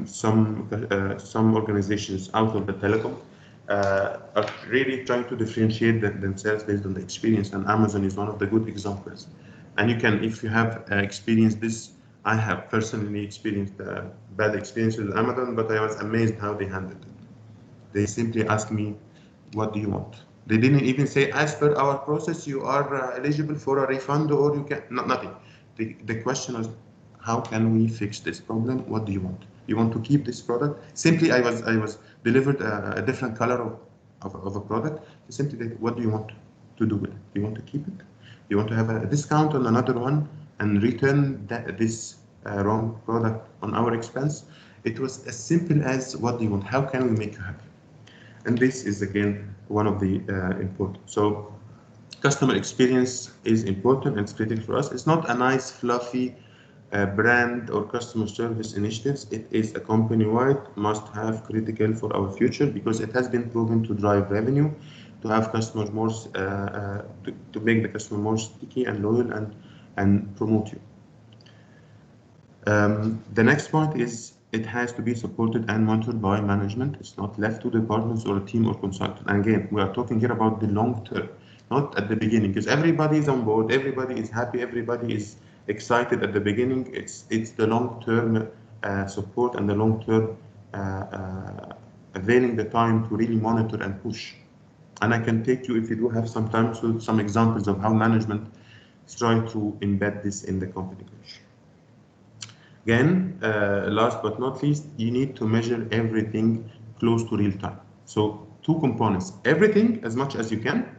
Speaker 2: Some organizations out of the telecom are really trying to differentiate themselves based on the experience, and Amazon is one of the good examples. And you can, if you have experienced this, I have personally experienced bad experience with Amazon, but I was amazed how they handled it. They simply asked me, what do you want? They didn't even say, as per our process, you are eligible for a refund, or you can, nothing. The question was, how can we fix this problem? What do you want? You want to keep this product? Simply, I was delivered a different color of a product. Simply, what do you want to do with it? Do you want to keep it? Do you want to have a discount on another one and return this wrong product on our expense? It was as simple as, what do you want? How can we make you happy? And this is again one of the important. So customer experience is important and it's critical for us. It's not a nice fluffy brand or customer service initiatives. It is a company-wide must-have, critical for our future, because it has been proven to drive revenue, to have customers more, to make the customer more sticky and loyal, and promote you. The next point is, it has to be supported and monitored by management. It's not left to departments or a team or consultant. And again, we are talking here about the long term, not at the beginning, because everybody is on board, everybody is happy, everybody is excited at the beginning. It's the long term support and the long term availing the time to really monitor and push. And I can take you, if you do have some time, to some examples of how management is trying to embed this in the company culture. Again, last but not least, you need to measure everything close to real time. So two components, everything as much as you can,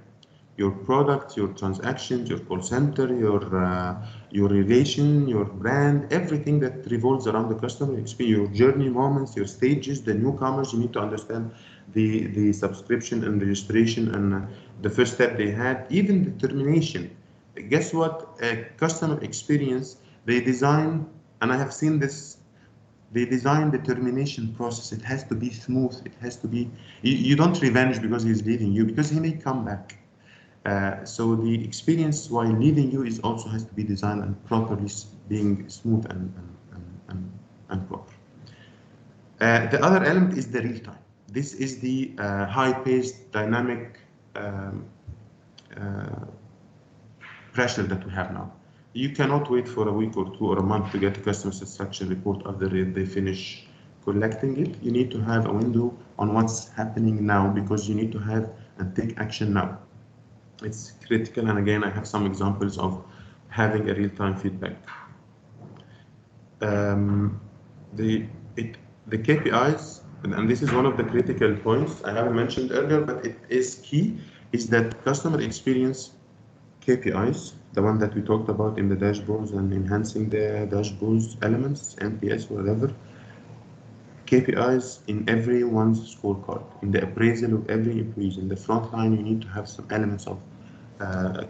Speaker 2: your product, your transactions, your call center, your relation, your brand, everything that revolves around the customer experience, your journey moments, your stages, the newcomers, you need to understand the subscription and registration and the first step they had, even the termination. Guess what? Customer experience, they design, and I have seen this, they design the termination process. It has to be smooth. It has to be, you don't revenge because he's leaving you, because he may come back. So the experience while leaving you is also has to be designed and properly being smooth and proper. The other element is the real time. This is the high-paced, dynamic pressure that we have now. You cannot wait for a week or two or a month to get a customer satisfaction report after they finish collecting it. You need to have a window on what's happening now, because you need to have and take action now. It's critical, and again, I have some examples of having a real-time feedback. The KPIs, and this is one of the critical points I haven't mentioned earlier, but it is key, is that customer experience KPIs, the one that we talked about in the dashboards and enhancing the dashboards elements, NPS, whatever. KPIs in everyone's scorecard, in the appraisal of every employee, in the front line, you need to have some elements of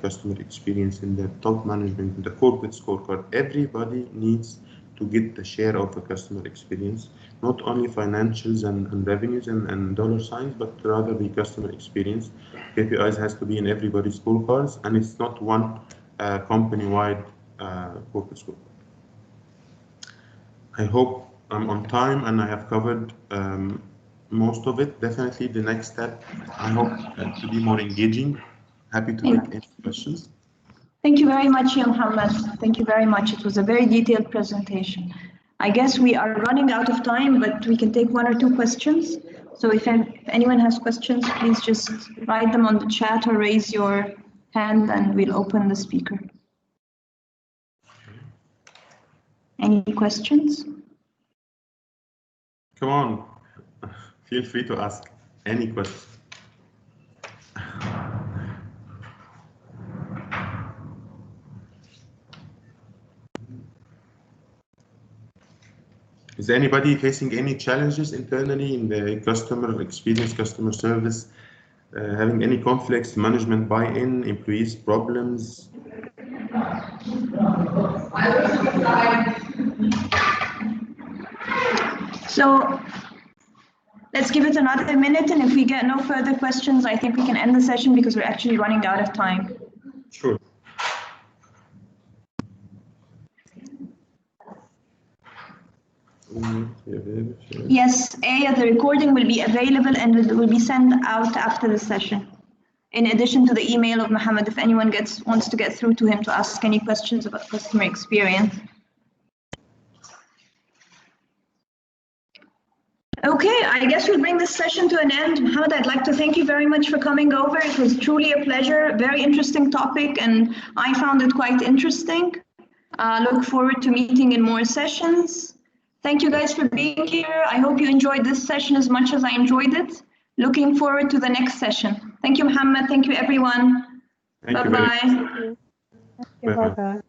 Speaker 2: customer experience. In the top management, in the corporate scorecard, everybody needs to get the share of the customer experience, not only financials and revenues and dollar signs, but rather the customer experience. KPIs has to be in everybody's scorecards, and it's not one company-wide corporate scorecard. I hope I'm on time and I have covered most of it. Definitely the next step, I hope to be more engaging. Happy to take any questions.
Speaker 1: Thank you very much, Mohamed. Thank you very much. It was a very detailed presentation. I guess we are running out of time, but we can take one or two questions. So if anyone has questions, please just write them on the chat or raise your hand and we'll open the speaker. Any questions?
Speaker 2: Come on, feel free to ask any question. Is anybody facing any challenges internally in the customer experience, customer service, having any conflicts, management buy-in, employees problems?
Speaker 1: So let's let's give it another minute, and if we get no further questions, I think we can end the session because we're actually running out of time.
Speaker 2: Sure.
Speaker 1: Yes, the recording will be available and it will be sent out after the session. In addition to the email of Mohamed, if anyone wants to get through to him to ask any questions about customer experience. Okay, I guess we'll bring this session to an end. Mohamed, I'd like to thank you very much for coming over. It was truly a pleasure, very interesting topic, and I found it quite interesting. Look forward to meeting in more sessions. Thank you guys for being here. I hope you enjoyed this session as much as I enjoyed it. Looking forward to the next session. Thank you, Mohamed. Thank you, everyone. Bye-bye.
Speaker 2: Bye-bye.